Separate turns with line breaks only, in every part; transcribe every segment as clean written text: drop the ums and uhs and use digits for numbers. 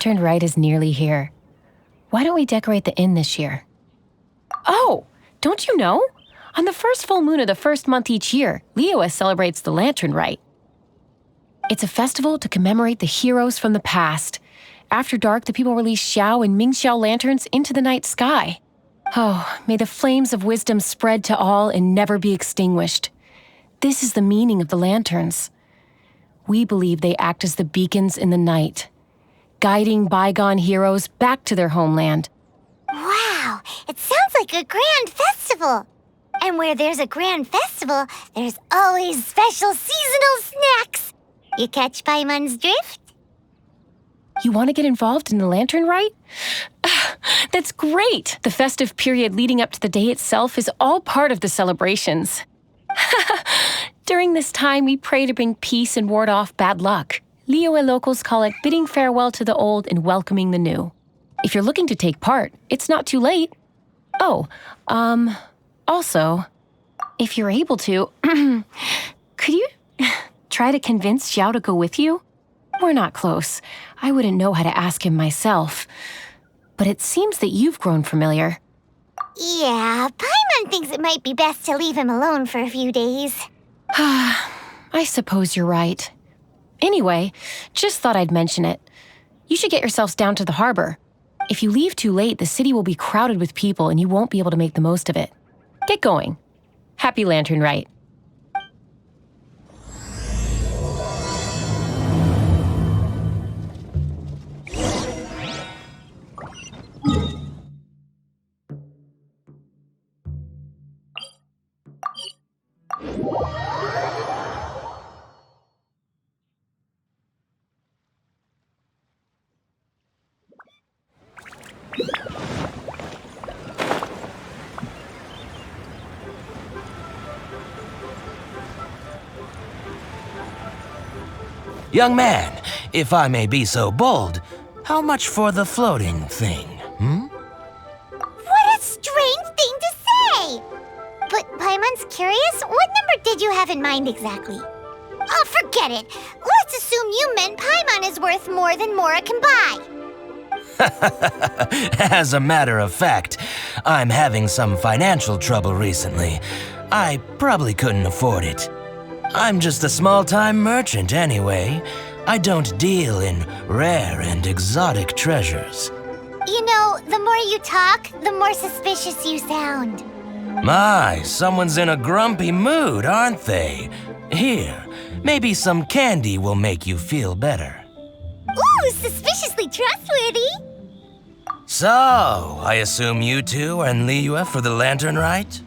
Lantern Rite is nearly here. Why don't we decorate the inn this year? Oh, don't you know? On the first full moon of the first month each year, Liyue celebrates the Lantern Rite. It's a festival to commemorate the heroes from the past. After dark, the people release Xiao and Mingxiao lanterns into the night sky. Oh, may the flames of wisdom spread to all and never be extinguished. This is the meaning of the lanterns. We believe they act as the beacons in the night, guiding bygone heroes back to their homeland.
Wow, it sounds like a grand festival. And where there's a grand festival, there's always special seasonal snacks. You catch Paimon's drift?
You want to get involved in the Lantern Rite? That's great! The festive period leading up to the day itself is all part of the celebrations. During this time, we pray to bring peace and ward off bad luck. Liyue locals call it bidding farewell to the old and welcoming the new. If you're looking to take part, it's not too late. Oh, also, if you're able to, could you try to convince Xiao to go with you? We're not close. I wouldn't know how to ask him myself. But it seems that you've grown familiar.
Yeah, Paimon thinks it might be best to leave him alone for a few days.
I suppose you're right. Anyway, just thought I'd mention it. You should get yourselves down to the harbor. If you leave too late, the city will be crowded with people and you won't be able to make the most of it. Get going. Happy Lantern Rite.
Young man, if I may be so bold, how much for the floating thing,
What a strange thing to say! But Paimon's curious, what number did you have in mind exactly? Oh, forget it. Let's assume you meant Paimon is worth more than Mora can buy.
As a matter of fact, I'm having some financial trouble recently. I probably couldn't afford it. I'm just a small-time merchant anyway. I don't deal in rare and exotic treasures.
You know, the more you talk, the more suspicious you sound.
My, someone's in a grumpy mood, aren't they? Here, maybe some candy will make you feel better.
Ooh, suspiciously trustworthy.
So, I assume you two are in Liyue for the Lantern Rite?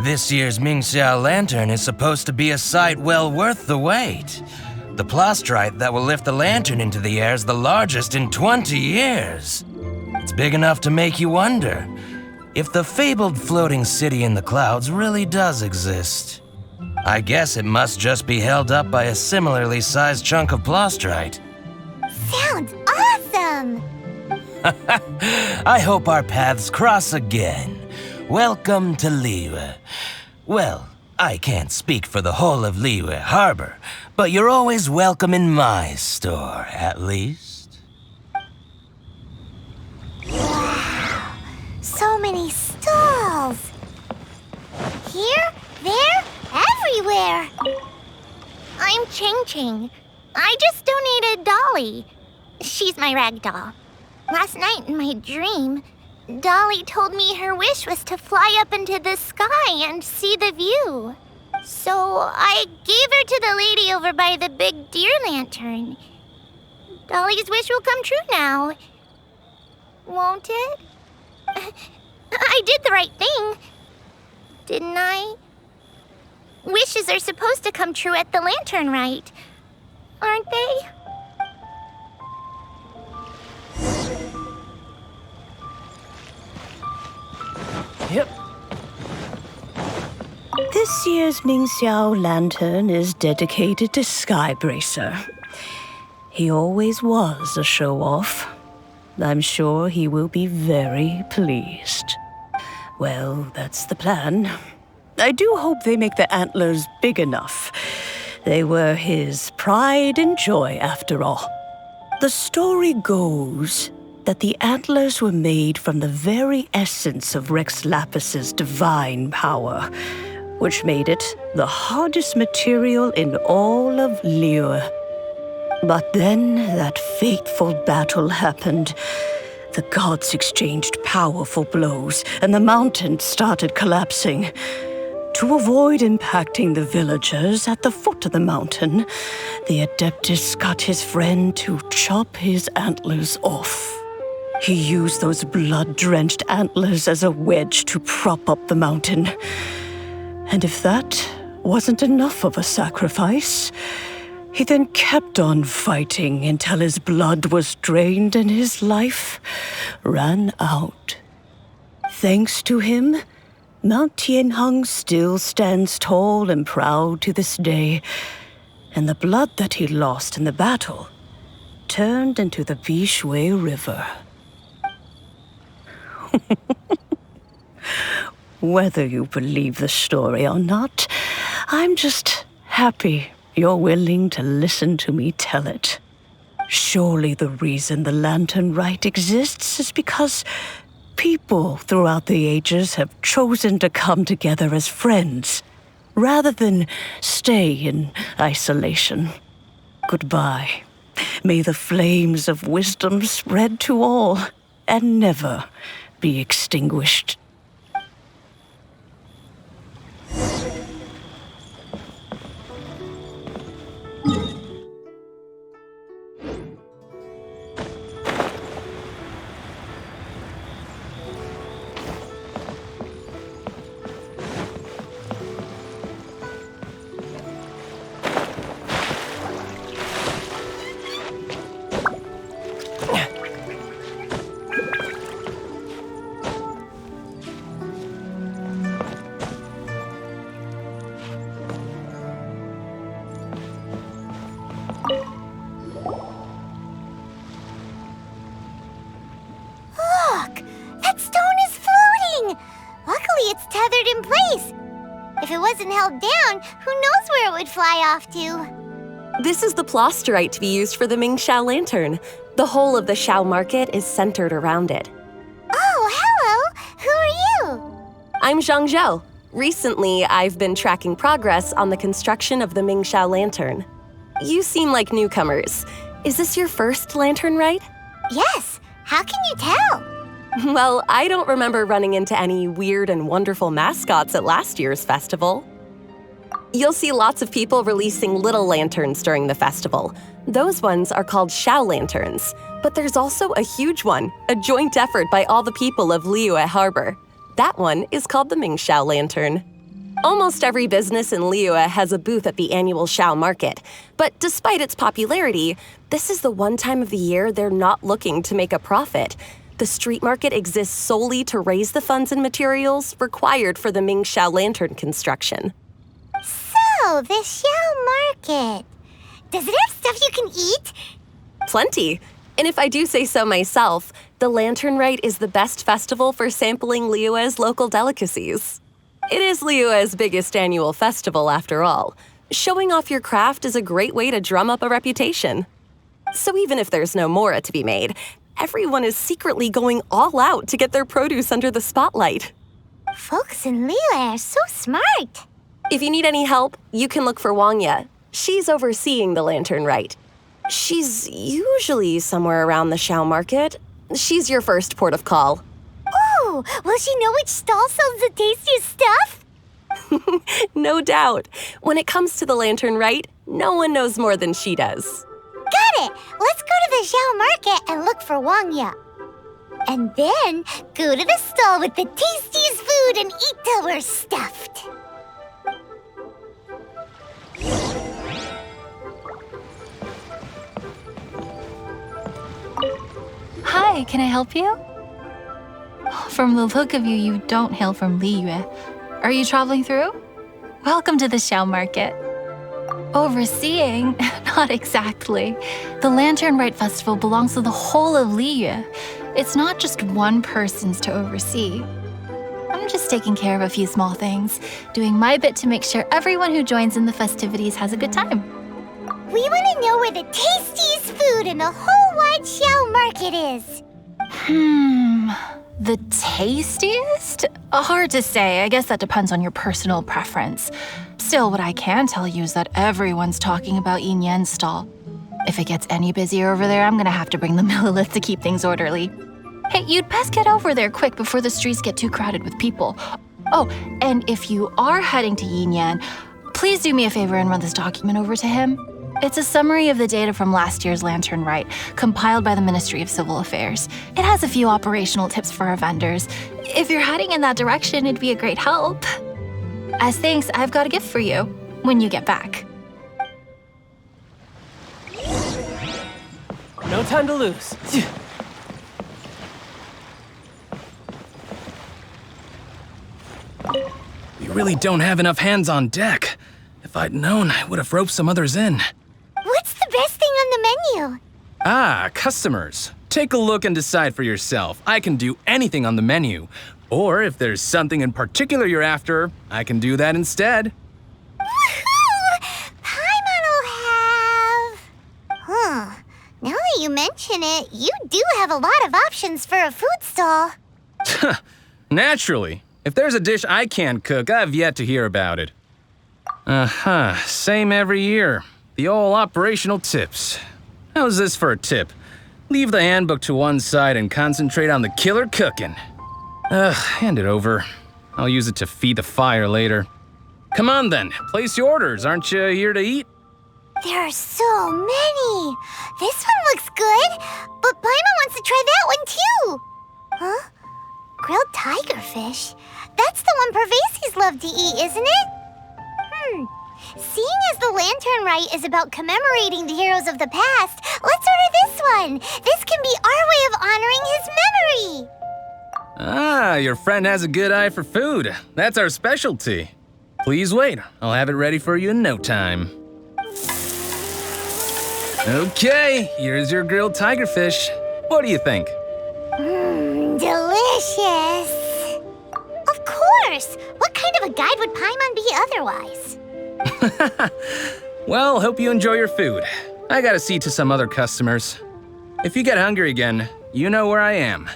This year's Mingxiao Lantern is supposed to be a sight well worth the wait. The plastrite that will lift the lantern into the air is the largest in 20 years. It's big enough to make you wonder if the fabled floating city in the clouds really does exist. I guess it must just be held up by a similarly sized chunk of plastrite.
Sounds awesome!
I hope our paths cross again. Welcome to Liyue. Well, I can't speak for the whole of Liyue Harbor, but you're always welcome in my store, at least.
Wow, so many stalls. Here, there, everywhere. I'm Ching Ching. I just donated Dolly. She's my rag doll. Last night in my dream, Dolly told me her wish was to fly up into the sky and see the view. So I gave her to the lady over by the big deer lantern. Dolly's wish will come true now. Won't it? I did the right thing, didn't I? Wishes are supposed to come true at the Lantern Rite, aren't they?
Yep. This year's Mingxiao Lantern is dedicated to Skybracer. He always was a show-off. I'm sure he will be very pleased. Well, that's the plan. I do hope they make the antlers big enough. They were his pride and joy, after all. The story goes that the antlers were made from the very essence of Rex Lapis's divine power, which made it the hardest material in all of Liyue. But then that fateful battle happened. The gods exchanged powerful blows, and the mountain started collapsing. To avoid impacting the villagers at the foot of the mountain, the Adeptus got his friend to chop his antlers off. He used those blood-drenched antlers as a wedge to prop up the mountain. And if that wasn't enough of a sacrifice, he then kept on fighting until his blood was drained and his life ran out. Thanks to him, Mount Tianheng still stands tall and proud to this day, and the blood that he lost in the battle turned into the Bishui River. Whether you believe the story or not, I'm just happy you're willing to listen to me tell it. Surely the reason the Lantern Rite exists is because people throughout the ages have chosen to come together as friends, rather than stay in isolation. Goodbye. May the flames of wisdom spread to all and never be extinguished.
Look! That stone is floating! Luckily, it's tethered in place. If it wasn't held down, who knows where it would fly off to?
This is the plasterite to be used for the Xiao Lantern. The whole of the Xiao market is centered around it.
Oh, hello! Who are you?
I'm Zhang Zhou. Recently, I've been tracking progress on the construction of the Xiao Lantern. You seem like newcomers. Is this your first Lantern Rite?
Yes. How can you tell?
Well, I don't remember running into any weird and wonderful mascots at last year's festival. You'll see lots of people releasing little lanterns during the festival. Those ones are called Xiao Lanterns. But there's also a huge one, a joint effort by all the people of Liyue Harbor. That one is called the Xiao Lantern. Almost every business in Liyue has a booth at the annual Xiao market. But despite its popularity, this is the one time of the year they're not looking to make a profit. The street market exists solely to raise the funds and materials required for the Xiao Lantern construction.
So, the Xiao Market. Does it have stuff you can eat?
Plenty. And if I do say so myself, the Lantern Rite is the best festival for sampling Liyue's local delicacies. It is Liyue's biggest annual festival, after all. Showing off your craft is a great way to drum up a reputation. So even if there's no mora to be made, everyone is secretly going all out to get their produce under the spotlight.
Folks in Liyue are so smart.
If you need any help, you can look for Wangya. She's overseeing the Lantern Rite. She's usually somewhere around the Xiao market. She's your first port of call.
Ooh, will she know which stall sells the tastiest stuff?
No doubt. When it comes to the Lantern Rite, no one knows more than she does.
Got it! Let's go to the Xiao market and look for Wangya. And then go to the stall with the tastiest food and eat till we're stuffed.
Hi, can I help you? From the look of you, you don't hail from Liyue. Are you traveling through? Welcome to the Xiao market. Overseeing? Not exactly. The Lantern Rite Festival belongs to the whole of Liyue. It's not just one person's to oversee. I'm just taking care of a few small things, doing my bit to make sure everyone who joins in the festivities has a good time.
We want to know where the tastiest food in the whole wide Xiao market is.
The tastiest? Hard to say. I guess that depends on your personal preference. Still, what I can tell you is that everyone's talking about Yin Yan's stall. If it gets any busier over there, I'm gonna have to bring the Millilith to keep things orderly. Hey, you'd best get over there quick before the streets get too crowded with people. Oh, and if you are heading to Yin Yan, please do me a favor and run this document over to him. It's a summary of the data from last year's Lantern Rite, compiled by the Ministry of Civil Affairs. It has a few operational tips for our vendors. If you're heading in that direction, it'd be a great help. As thanks, I've got a gift for you when you get back.
No time to lose.
We really don't have enough hands on deck. If I'd known, I would have roped some others in.
What's the best thing on the menu?
Ah, customers. Take a look and decide for yourself. I can do anything on the menu. Or if there's something in particular you're after, I can do that instead.
Woohoo! Paimon'll have... Now that you mention it, you do have a lot of options for a food stall.
Naturally. If there's a dish I can't cook, I've yet to hear about it. Same every year. The old operational tips. How's this for a tip? Leave the handbook to one side and concentrate on the killer cooking. Hand it over. I'll use it to feed the fire later. Come on then, place your orders. Aren't you here to eat?
There are so many. This one looks good, but Paimon wants to try that one too. Huh? Grilled tigerfish? That's the one Pervases love to eat, isn't it? Seeing as the Lantern Rite is about commemorating the heroes of the past, let's order this one. This can be our way of honoring his memory.
Ah, your friend has a good eye for food. That's our specialty. Please wait. I'll have it ready for you in no time. Okay, here's your grilled tigerfish. What do you think?
Delicious. Of course. What kind of a guide would Paimon be otherwise?
Well, hope you enjoy your food. I gotta see to some other customers. If you get hungry again, you know where I am.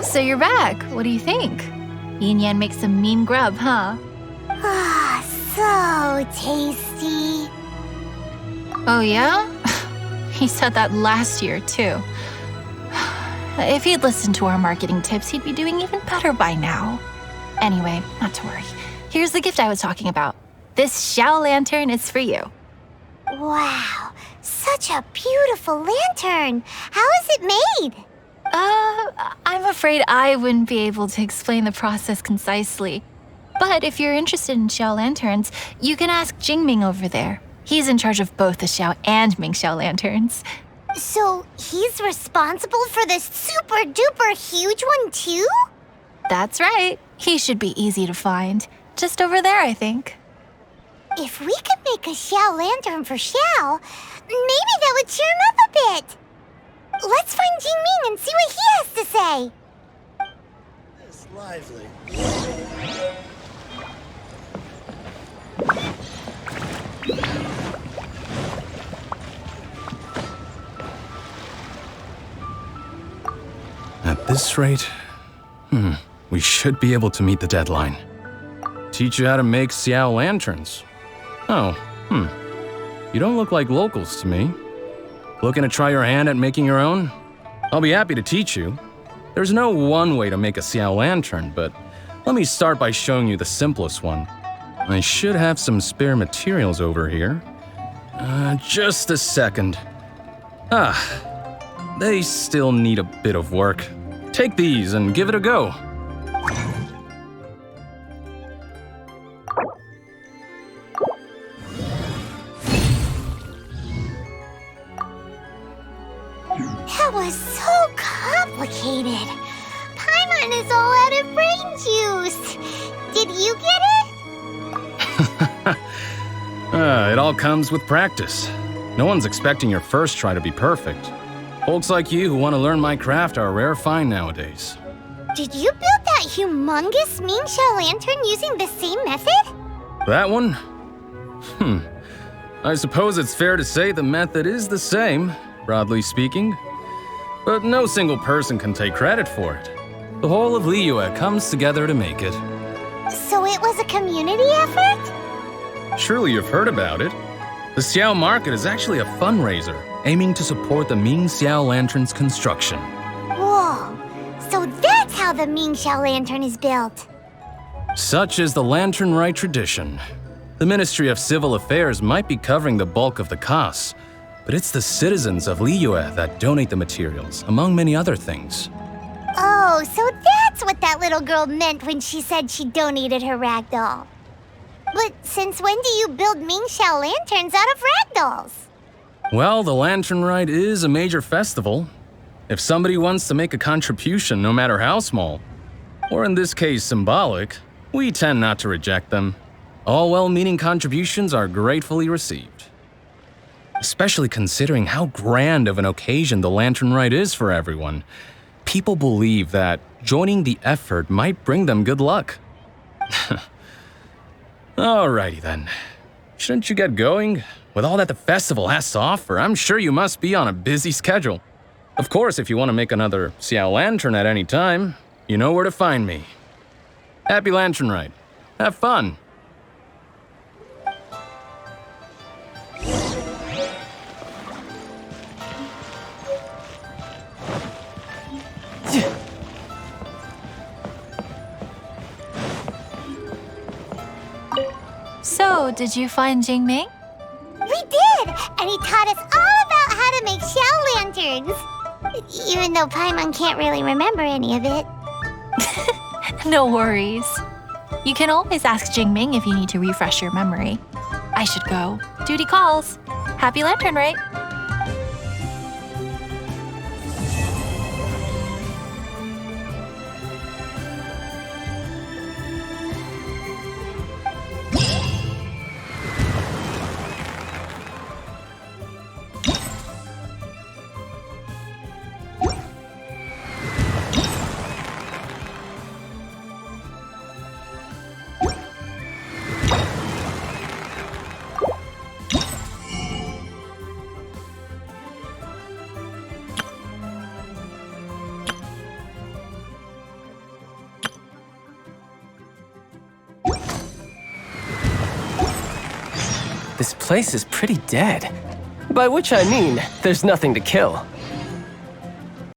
So you're back. What do you think? Yin Yan makes some mean grub, huh?
Ah, so tasty.
Oh, yeah? He said that last year, too. If he'd listened to our marketing tips, he'd be doing even better by now. Anyway, not to worry. Here's the gift I was talking about. This Xiao Lantern is for you.
Wow, such a beautiful lantern. How is it made?
I'm afraid I wouldn't be able to explain the process concisely. But if you're interested in Xiao Lanterns, you can ask Jingming over there. He's in charge of both the Xiao and Ming Xiao Lanterns.
So he's responsible for this super duper huge one too?
That's right. He should be easy to find. Just over there, I think.
If we could make a Xiao Lantern for Xiao, maybe that would cheer him up a bit. Let's find Jingming and see what he has to say.
It's lively.
At this rate, we should be able to meet the deadline. Teach you how to make Xiao Lanterns. Oh, You don't look like locals to me. Looking to try your hand at making your own? I'll be happy to teach you. There's no one way to make a Xiao Lantern, but let me start by showing you the simplest one. I should have some spare materials over here. Just a second. They still need a bit of work. Take these and give it a go.
That was so complicated. Paimon is all out of brain juice. Did you get it?
It all comes with practice. No one's expecting your first try to be perfect. Folks like you who want to learn my craft are a rare find nowadays.
Did you build that humongous Ming Xiao Lantern using the same method?
That one? I suppose it's fair to say the method is the same, broadly speaking. But no single person can take credit for it. The whole of Liyue comes together to make it.
So it was a community effort?
Surely you've heard about it. The Xiao Market is actually a fundraiser aiming to support the Ming Xiao Lantern's construction.
Whoa, so that's how the Ming Xiao Lantern is built.
Such is the Lantern Rite tradition. The Ministry of Civil Affairs might be covering the bulk of the costs, but it's the citizens of Liyue that donate the materials, among many other things.
Oh, so that's what that little girl meant when she said she donated her ragdoll. But since when do you build Ming Xiao Lanterns out of ragdolls?
Well, the Lantern Rite is a major festival. If somebody wants to make a contribution, no matter how small, or in this case symbolic, we tend not to reject them. All well-meaning contributions are gratefully received. Especially considering how grand of an occasion the Lantern Rite is for everyone. People believe that joining the effort might bring them good luck. Alrighty then. Shouldn't you get going? With all that the festival has to offer, I'm sure you must be on a busy schedule. Of course, if you want to make another Xiao Lantern at any time, you know where to find me. Happy Lantern Rite. Have fun.
So, did you find Jingming?
We did! And he taught us all about how to make Xiao Lanterns. Even though Paimon can't really remember any of it.
No worries. You can always ask Jingming if you need to refresh your memory. I should go. Duty calls. Happy Lantern Rite.
This place is pretty dead. By which I mean, there's nothing to kill.